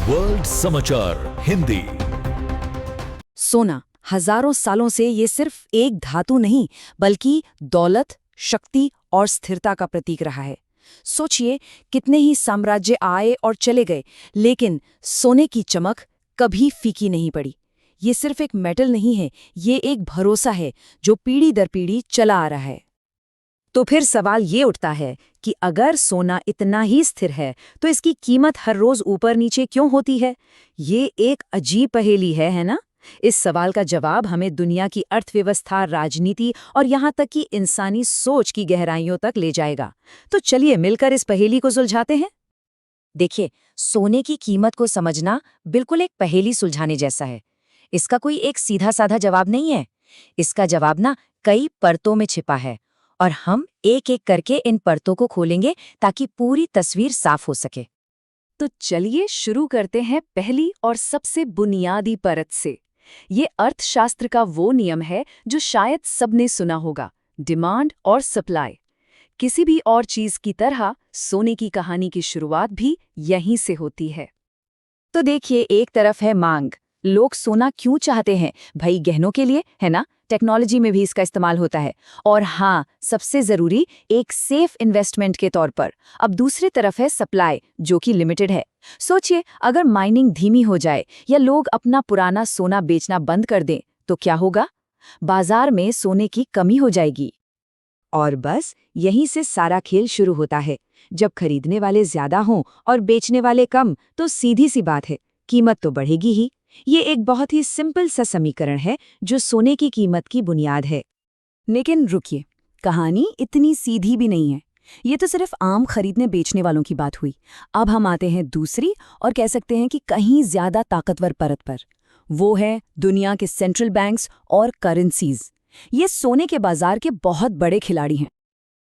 World समाचार हिंदी। सोना हजारों सालों से ये सिर्फ एक धातु नहीं बल्कि दौलत, शक्ति और स्थिरता का प्रतीक रहा है। सोचिए, कितने ही साम्राज्य आए और चले गए, लेकिन सोने की चमक कभी फीकी नहीं पड़ी। ये सिर्फ एक मेटल नहीं है, ये एक भरोसा है जो पीढ़ी दर पीढ़ी चला आ रहा है। तो फिर सवाल ये उठता है कि अगर सोना इतना ही स्थिर है तो इसकी कीमत हर रोज ऊपर नीचे क्यों होती है? ये एक अजीब पहेली है ना? इस सवाल का जवाब हमें दुनिया की अर्थव्यवस्था, राजनीति और यहाँ तक कि इंसानी सोच की गहराइयों तक ले जाएगा। तो चलिए मिलकर इस पहेली को सुलझाते हैं। देखिए, सोने की कीमत को समझना बिल्कुल एक पहेली सुलझाने जैसा है। इसका कोई एक सीधा साधा जवाब नहीं है। इसका जवाब ना कई परतों में छिपा है और हम एक एक करके इन परतों को खोलेंगे ताकि पूरी तस्वीर साफ हो सके। तो चलिए शुरू करते हैं पहली और सबसे बुनियादी परत से। ये अर्थशास्त्र का वो नियम है जो शायद सबने सुना होगा, डिमांड और सप्लाई। किसी भी और चीज की तरह सोने की कहानी की शुरुआत भी यहीं से होती है। तो देखिए, एक तरफ है मांग। लोग सोना क्यों चाहते हैं? भाई, गहनों के लिए, है ना? टेक्नोलॉजी में भी इसका इस्तेमाल होता है। और हाँ, सबसे जरूरी, एक सेफ इन्वेस्टमेंट के तौर पर। अब दूसरी तरफ है सप्लाई, जो कि लिमिटेड है। सोचिए, अगर माइनिंग धीमी हो जाए या लोग अपना पुराना सोना बेचना बंद कर दें तो क्या होगा? बाजार में सोने की कमी हो जाएगी। और बस यहीं से सारा खेल शुरू होता है। जब खरीदने वाले ज्यादा हों और बेचने वाले कम, तो सीधी सी बात है, कीमत तो बढ़ेगी ही। ये एक बहुत ही सिंपल सा समीकरण है जो सोने की कीमत की बुनियाद है। लेकिन रुकिए, कहानी इतनी सीधी भी नहीं है। ये तो सिर्फ आम खरीदने बेचने वालों की बात हुई। अब हम आते हैं दूसरी और कह सकते हैं कि कहीं ज्यादा ताकतवर परत पर। वो है दुनिया के सेंट्रल बैंक्स और करेंसीज। ये सोने के बाजार के बहुत बड़े खिलाड़ी हैं।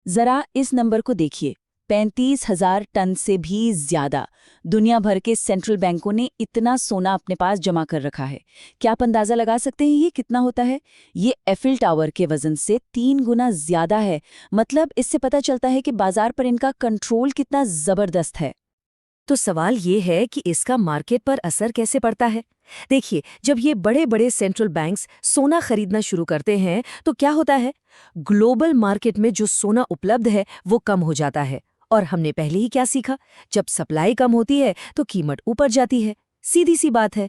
जरा इस नंबर को देखिए, 35,000 टन से भी ज्यादा। दुनिया भर के सेंट्रल बैंकों ने इतना सोना अपने पास जमा कर रखा है। क्या आप अंदाजा लगा सकते हैं ये कितना होता है? ये एफिल टावर के वजन से 3 गुना ज्यादा है। मतलब इससे पता चलता है कि बाजार पर इनका कंट्रोल कितना जबरदस्त है। तो सवाल ये है कि इसका मार्केट पर असर कैसे पड़ता है? देखिए, जब ये बड़े बड़े सेंट्रल बैंक्स सोना खरीदना शुरू करते हैं तो क्या होता है? ग्लोबल मार्केट में जो सोना उपलब्ध है वो कम हो जाता है। और हमने पहले ही क्या सीखा? जब सप्लाई कम होती है तो कीमत ऊपर जाती है। सीधी सी बात है।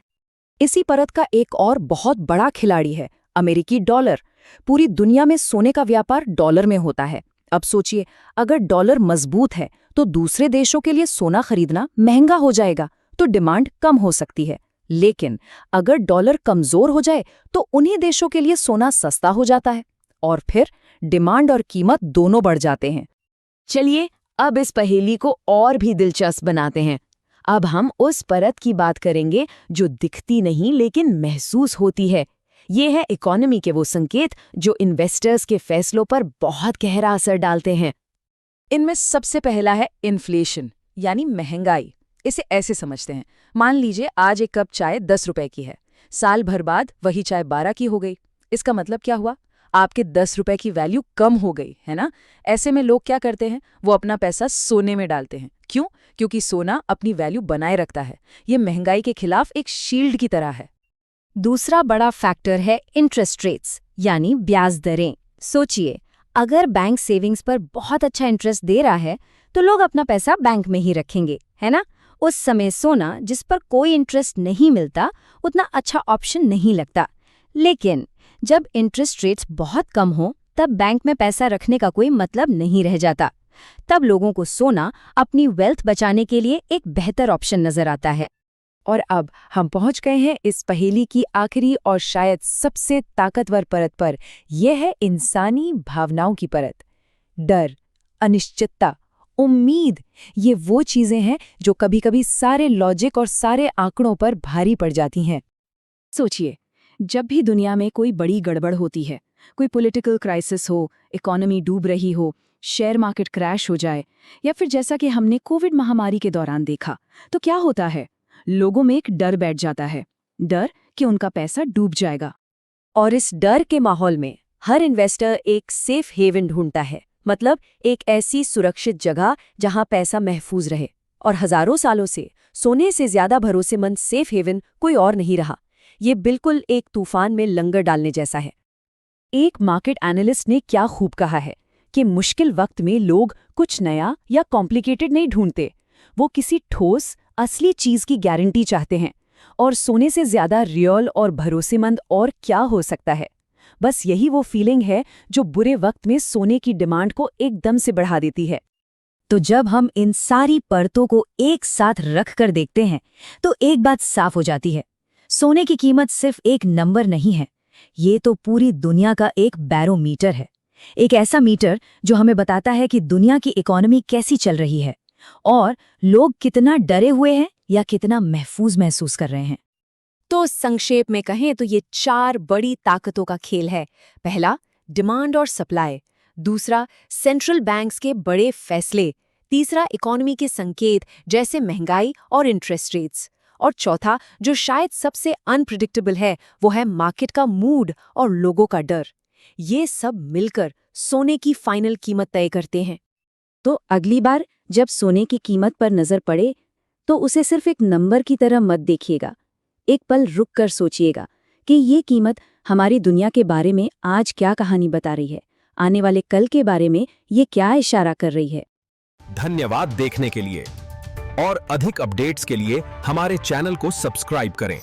इसी परत का एक और बहुत बड़ा खिलाड़ी है अमेरिकी डॉलर। पूरी दुनिया में सोने का व्यापार डॉलर में होता है। अब सोचिए, अगर डॉलर मजबूत है तो दूसरे देशों के लिए सोना खरीदना महंगा हो जाएगा, तो डिमांड कम हो सकती है। लेकिन अगर डॉलर कमजोर हो जाए तो उन्हीं देशों के लिए सोना सस्ता हो जाता है और फिर डिमांड और कीमत दोनों बढ़ जाते हैं। चलिए, अब इस पहेली को और भी दिलचस्प बनाते हैं। अब हम उस परत की बात करेंगे जो दिखती नहीं लेकिन महसूस होती है। ये है इकोनॉमी के वो संकेत जो इन्वेस्टर्स के फैसलों पर बहुत गहरा असर डालते हैं। इनमें सबसे पहला है इन्फ्लेशन, यानी महंगाई। इसे ऐसे समझते हैं, मान लीजिए आज एक कप चाय 10 रुपए की है। साल भर बाद वही चाय 12 की हो गई। इसका मतलब क्या हुआ? आपके 10 रुपए की वैल्यू कम हो गई, है ना? ऐसे में लोग क्या करते हैं? वो अपना पैसा सोने में डालते हैं। क्यों? क्योंकि सोना अपनी वैल्यू बनाए रखता है। ये महंगाई के खिलाफ एक शील्ड की तरह है। दूसरा बड़ा फैक्टर है इंटरेस्ट रेट्स, यानी ब्याज दरें। सोचिए, अगर बैंक सेविंग्स पर बहुत अच्छा इंटरेस्ट दे रहा है तो लोग अपना पैसा बैंक में ही रखेंगे, है ना? उस समय सोना, जिस पर कोई इंटरेस्ट नहीं मिलता, उतना अच्छा ऑप्शन नहीं लगता। लेकिन जब इंटरेस्ट रेट्स बहुत कम हो तब बैंक में पैसा रखने का कोई मतलब नहीं रह जाता। तब लोगों को सोना अपनी वेल्थ बचाने के लिए एक बेहतर ऑप्शन नजर आता है। और अब हम पहुंच गए हैं इस पहेली की आखिरी और शायद सबसे ताकतवर परत पर। यह है इंसानी भावनाओं की परत। डर, अनिश्चितता, उम्मीद, ये वो चीजें हैं जो कभी-कभी सारे लॉजिक और सारे आंकड़ों पर भारी पड़ जाती हैं। सोचिए, जब भी दुनिया में कोई बड़ी गड़बड़ होती है, कोई पॉलिटिकल क्राइसिस हो, इकोनॉमी डूब रही हो, शेयर मार्केट क्रैश हो जाए, या फिर जैसा कि हमने कोविड महामारी के दौरान देखा, तो क्या होता है? लोगों में एक डर बैठ जाता है। डर कि उनका पैसा डूब जाएगा। और इस डर के माहौल में हर इन्वेस्टर एक सेफ हेवन ढूंढता है, मतलब एक ऐसी सुरक्षित जगह जहां पैसा महफूज रहे। और हजारों सालों से सोने से ज्यादा भरोसेमंद सेफ हेवन कोई और नहीं रहा। ये बिल्कुल एक तूफान में लंगर डालने जैसा है। एक मार्केट एनालिस्ट ने क्या खूब कहा है कि मुश्किल वक्त में लोग कुछ नया या कॉम्प्लिकेटेड नहीं ढूंढते, वो किसी ठोस असली चीज की गारंटी चाहते हैं। और सोने से ज्यादा रियल और भरोसेमंद और क्या हो सकता है। बस यही वो फीलिंग है जो बुरे वक्त में सोने की डिमांड को एकदम से बढ़ा देती है। तो जब हम इन सारी परतों को एक साथ रख कर देखते हैं तो एक बात साफ हो जाती है, सोने की कीमत सिर्फ एक नंबर नहीं है, ये तो पूरी दुनिया का एक बैरोमीटर है। एक ऐसा मीटर जो हमें बताता है कि दुनिया की इकोनॉमी कैसी चल रही है और लोग कितना डरे हुए हैं या कितना महफूज महसूस कर रहे हैं। तो संक्षेप में कहें तो ये 4 बड़ी ताकतों का खेल है। पहला, डिमांड और सप्लाई। दूसरा, सेंट्रल बैंक्स के बड़े फैसले। तीसरा, इकोनॉमी के संकेत जैसे महंगाई और इंटरेस्ट रेट्स। और चौथा, जो शायद सबसे अनप्रिडिक्टेबल है, वो है मार्केट का मूड और लोगों का डर। ये सब मिलकर सोने की फाइनल कीमत तय करते हैं। तो अगली बार जब सोने की कीमत पर नजर पड़े तो उसे सिर्फ एक नंबर की तरह मत देखिएगा। एक पल रुक कर सोचिएगा कि ये कीमत हमारी दुनिया के बारे में आज क्या कहानी बता रही है, आने वाले कल के बारे में ये क्या इशारा कर रही है। धन्यवाद देखने के लिए। और अधिक अपडेट्स के लिए हमारे चैनल को सब्सक्राइब करें।